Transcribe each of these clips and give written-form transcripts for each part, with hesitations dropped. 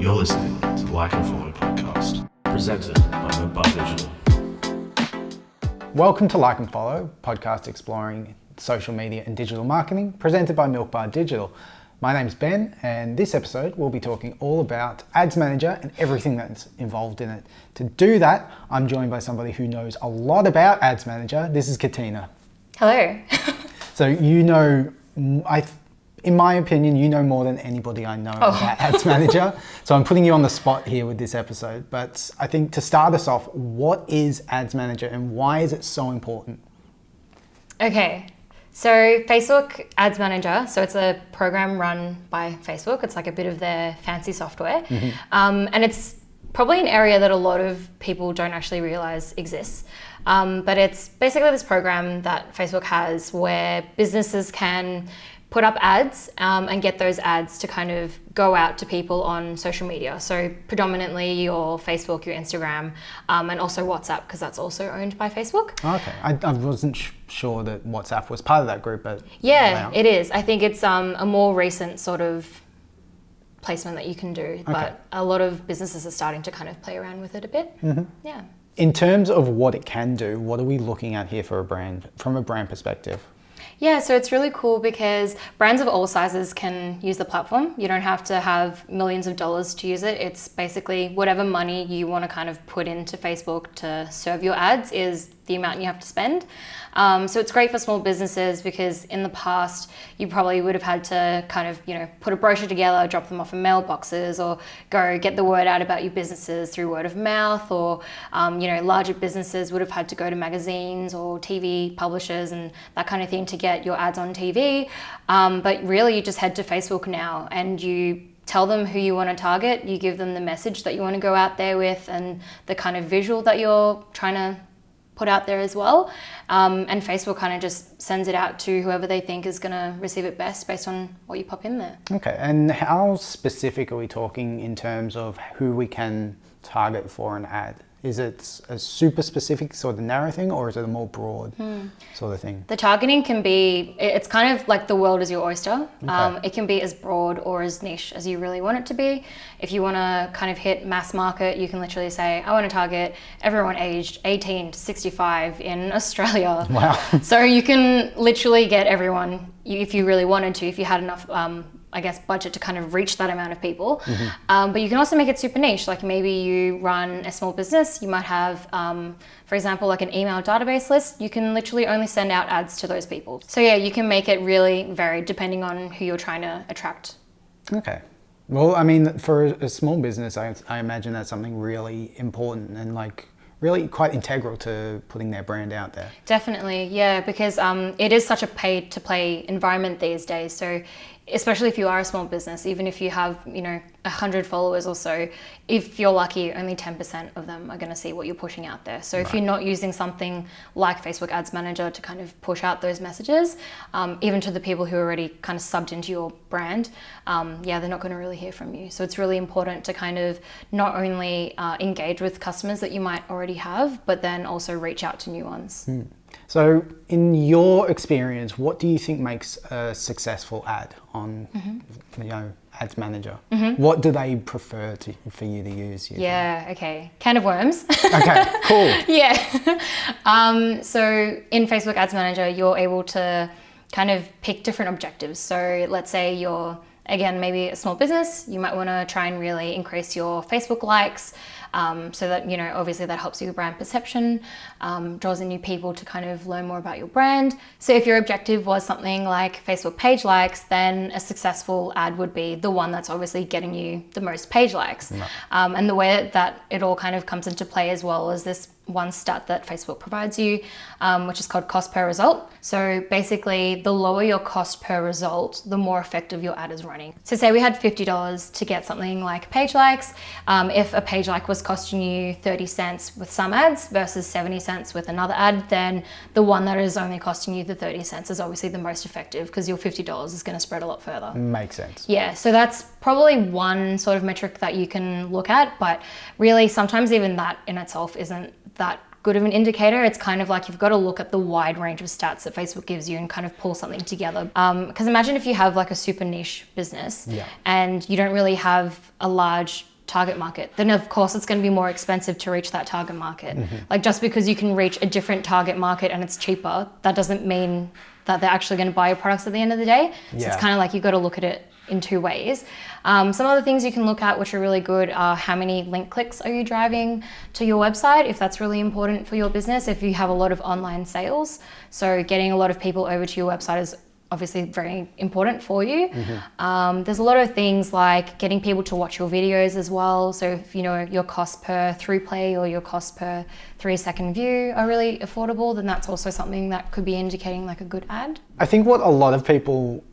You're listening to Like and Follow podcast, presented by Mobile Digital. Welcome to Like and Follow, podcast exploring social media and digital marketing, presented by Milk Bar Digital. My name's Ben, and this episode we'll be talking all about Ads Manager and everything that's involved in it. To do that, I'm joined by somebody who knows a lot about Ads Manager. This is Katina. Hello. So you know, in my opinion, you know more than anybody I know about Ads Manager. So I'm putting you on the spot here with this episode. But I think to start us off, what is Ads Manager and why is it so important? Okay, so Facebook Ads Manager, so it's a program run by Facebook. It's like a bit of their fancy software. And it's probably an area that a lot of people don't actually realize exists. But it's basically this program that Facebook has where businesses can put up ads and get those ads to kind of go out to people on social media. So predominantly your Facebook, your Instagram, and also WhatsApp, because that's also owned by Facebook. Okay, I wasn't sure that WhatsApp was part of that group, but yeah, it is. I think it's a more recent sort of placement that you can do, but a lot of businesses are starting to kind of play around with it a bit. Yeah. In terms of what it can do, what are we looking at here for a brand, from a brand perspective? Yeah, so it's really cool because brands of all sizes can use the platform. You don't have to have millions of dollars to use it. It's basically whatever money you want to kind of put into Facebook to serve your ads is the amount you have to spend. So it's great for small businesses because in the past you probably would have had to kind of, put a brochure together, drop them off in mailboxes, or go get the word out about your businesses through word of mouth, or larger businesses would have had to go to magazines or TV publishers and that kind of thing to get your ads on TV. But really you just head to Facebook now and you tell them who you want to target, you give them the message that you want to go out there with and the kind of visual that you're trying to put out there as well. And Facebook kind of just sends it out to whoever they think is going to receive it best based on what you pop in there. Okay, and how specific are we talking in terms of who we can target for an ad? Is it a super specific sort of narrow thing, or is it a more broad sort of thing? The targeting can be, it's kind of like the world is your oyster. Okay. It can be as broad or as niche as you really want it to be. If you want to kind of hit mass market, you can literally say, I want to target everyone aged 18 to 65 in Australia. Wow. So you can literally get everyone, if you really wanted to, if you had enough budget to kind of reach that amount of people. But you can also make it super niche. Like maybe you run a small business, you might have, for example, like an email database list. You can literally only send out ads to those people. So yeah, you can make it really varied depending on who you're trying to attract. Okay. Well, I mean, for a small business, I imagine that's something really important and really quite integral to putting their brand out there. Definitely, yeah, because it is such a pay-to-play environment these days. So especially if you are a small business, even if you have, 100 followers or so, if you're lucky, only 10% of them are going to see what you're pushing out there. So if you're not using something like Facebook Ads Manager to kind of push out those messages, even to the people who are already kind of subbed into your brand, they're not going to really hear from you. So it's really important to kind of not only engage with customers that you might already have, but then also reach out to new ones. So in your experience, what do you think makes a successful ad on Ads Manager? What do they prefer for you to use? Yeah, okay. Can of worms. Okay, cool. Yeah. So in Facebook Ads Manager, you're able to kind of pick different objectives. So let's say you're, again, maybe a small business, you might want to try and really increase your Facebook likes. So that, obviously that helps your brand perception, draws in new people to kind of learn more about your brand. So if your objective was something like Facebook page likes, then a successful ad would be the one that's obviously getting you the most page likes. Right. And the way that it all kind of comes into play as well is this one stat that Facebook provides you, which is called cost per result. So basically, the lower your cost per result, the more effective your ad is running. So say we had $50 to get something like page likes. If a page like was costing you 30 cents with some ads versus 70 cents with another ad, then the one that is only costing you the 30 cents is obviously the most effective because your $50 is going to spread a lot further. Makes sense. Yeah, so that's probably one sort of metric that you can look at, but really sometimes even that in itself isn't that good of an indicator. It's kind of like you've got to look at the wide range of stats that Facebook gives you and kind of pull something together. Because imagine if you have like a super niche business and you don't really have a large target market, then of course it's going to be more expensive to reach that target market. Like just because you can reach a different target market and it's cheaper, that doesn't mean that they're actually going to buy your products at the end of the day. So it's kind of like you've got to look at it in two ways. Some other things you can look at which are really good are how many link clicks are you driving to your website, if that's really important for your business, if you have a lot of online sales. So getting a lot of people over to your website is obviously very important for you. There's a lot of things like getting people to watch your videos as well. So if you know your cost per through play or your cost per 3-second view are really affordable, then that's also something that could be indicating like a good ad. I think what a lot of people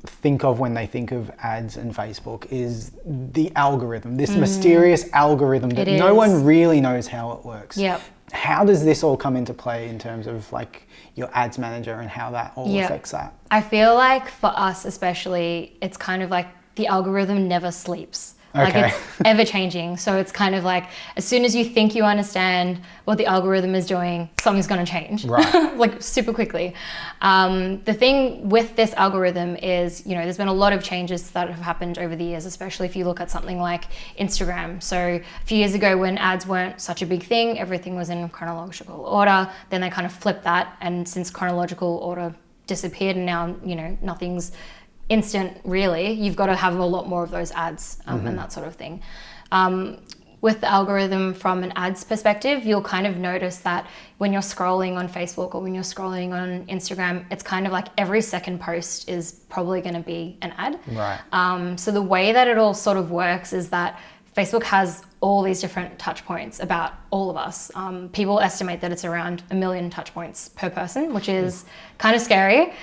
think of when they think of ads and Facebook is the algorithm, this mysterious algorithm that no one really knows how it works. Yep. How does this all come into play in terms of like your ads manager and how that all affects that? I feel like for us especially, it's kind of like the algorithm never sleeps. Like it's ever changing. So it's kind of like as soon as you think you understand what the algorithm is doing, something's going to change. Right. Like super quickly. The thing with this algorithm is, you know, there's been a lot of changes that have happened over the years, especially if you look at something like Instagram. So a few years ago when ads weren't such a big thing, everything was in chronological order. Then they kind of flipped that. And since chronological order disappeared and now, you know, nothing's instant really, you've got to have a lot more of those ads and that sort of thing. With the algorithm from an ads perspective, you'll kind of notice that when you're scrolling on Facebook or when you're scrolling on Instagram, it's kind of like every second post is probably going to be an ad. Right. So the way that it all sort of works is that Facebook has all these different touch points about all of us. People estimate that it's around 1 million touch points per person, which is kind of scary.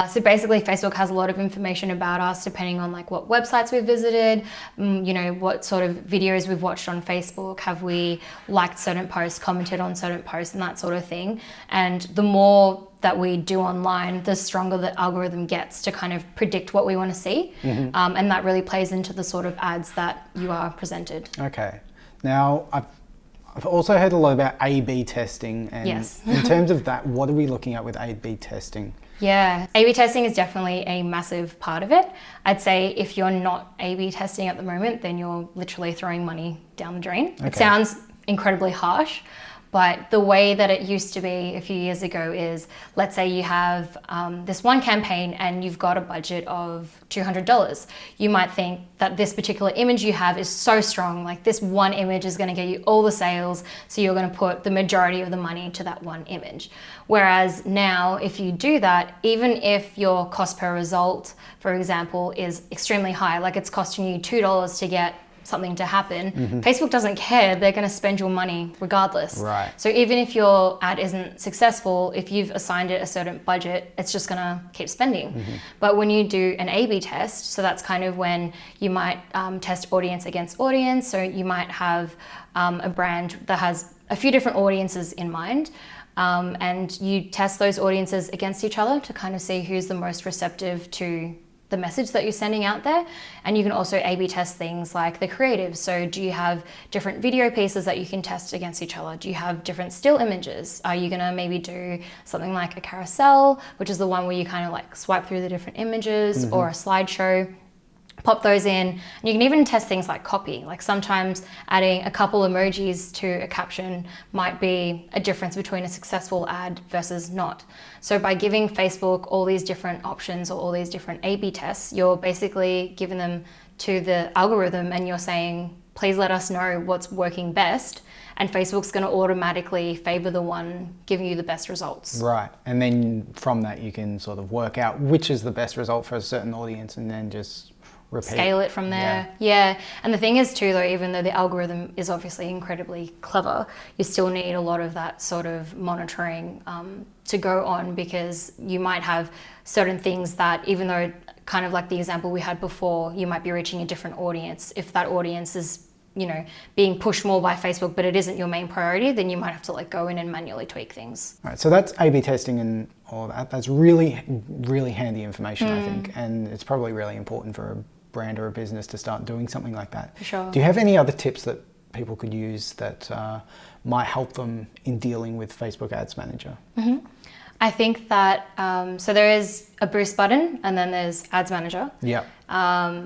So basically Facebook has a lot of information about us depending on like what websites we've visited, you know, what sort of videos we've watched on Facebook, have we liked certain posts, commented on certain posts and that sort of thing. And the more that we do online, the stronger the algorithm gets to kind of predict what we want to see. And that really plays into the sort of ads that you are presented. Okay. Now, I've also heard a lot about A/B testing. And in terms of that, what are we looking at with A/B testing? Yeah, A/B testing is definitely a massive part of it. I'd say if you're not A/B testing at the moment, then you're literally throwing money down the drain. It sounds incredibly harsh, but the way that it used to be a few years ago is, let's say you have this one campaign and you've got a budget of $200. You might think that this particular image you have is so strong, like this one image is going to get you all the sales, so you're going to put the majority of the money to that one image. Whereas now, if you do that, even if your cost per result, for example, is extremely high, like it's costing you $2 to get something to happen, Facebook doesn't care. They're going to spend your money regardless. Right. So even if your ad isn't successful, if you've assigned it a certain budget, it's just going to keep spending. But when you do an A/B test, so that's kind of when you might test audience against audience. So you might have a brand that has a few different audiences in mind. And you test those audiences against each other to kind of see who's the most receptive to the message that you're sending out there. And you can also A/B test things like the creative. So do you have different video pieces that you can test against each other? Do you have different still images? Are you gonna maybe do something like a carousel, which is the one where you kind of like swipe through the different images, or a slideshow? Pop those in. And you can even test things like copy. Like sometimes adding a couple emojis to a caption might be a difference between a successful ad versus not. So by giving Facebook all these different options or all these different A/B tests, you're basically giving them to the algorithm and you're saying, please let us know what's working best. And Facebook's going to automatically favor the one giving you the best results. Right. And then from that, you can sort of work out which is the best result for a certain audience and then just repeat. Scale it from there. Yeah. And the thing is too, though, even though the algorithm is obviously incredibly clever, you still need a lot of that sort of monitoring to go on, because you might have certain things that, even though kind of like the example we had before, you might be reaching a different audience. If that audience is, you know, being pushed more by Facebook, but it isn't your main priority, then you might have to like go in and manually tweak things. All right, so that's A/B testing and all that. That's really, really handy information, I think. And it's probably really important for a brand or a business to start doing something like that. For sure. Do you have any other tips that people could use that might help them in dealing with Facebook Ads Manager? I think that, so there is a boost button and then there's Ads Manager. Yeah.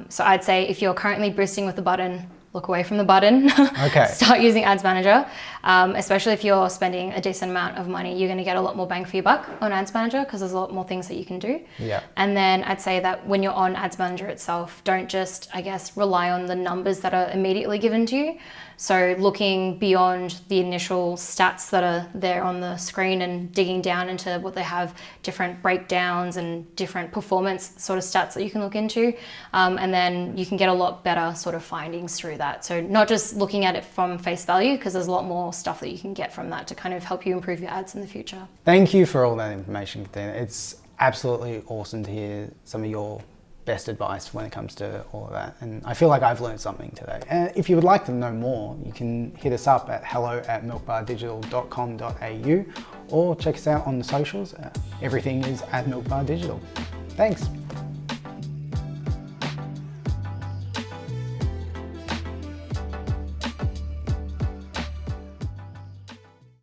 So I'd say if you're currently boosting with the button, look away from the button. Okay. Start using Ads Manager, especially if you're spending a decent amount of money. You're going to get a lot more bang for your buck on Ads Manager because there's a lot more things that you can do. Yeah. And then I'd say that when you're on Ads Manager itself, don't just, I guess, rely on the numbers that are immediately given to you. So looking beyond the initial stats that are there on the screen and digging down into what they have, different breakdowns and different performance sort of stats that you can look into. And then you can get a lot better sort of findings through that. So not just looking at it from face value, because there's a lot more stuff that you can get from that to kind of help you improve your ads in the future. Thank you for all that information, Katina. It's absolutely awesome to hear some of your best advice when it comes to all of that, and I feel like I've learned something today. And if you would like to know more, you can hit us up at hello@milkbardigital.com.au or check us out on the socials. Everything is at Milkbar Digital. Thanks.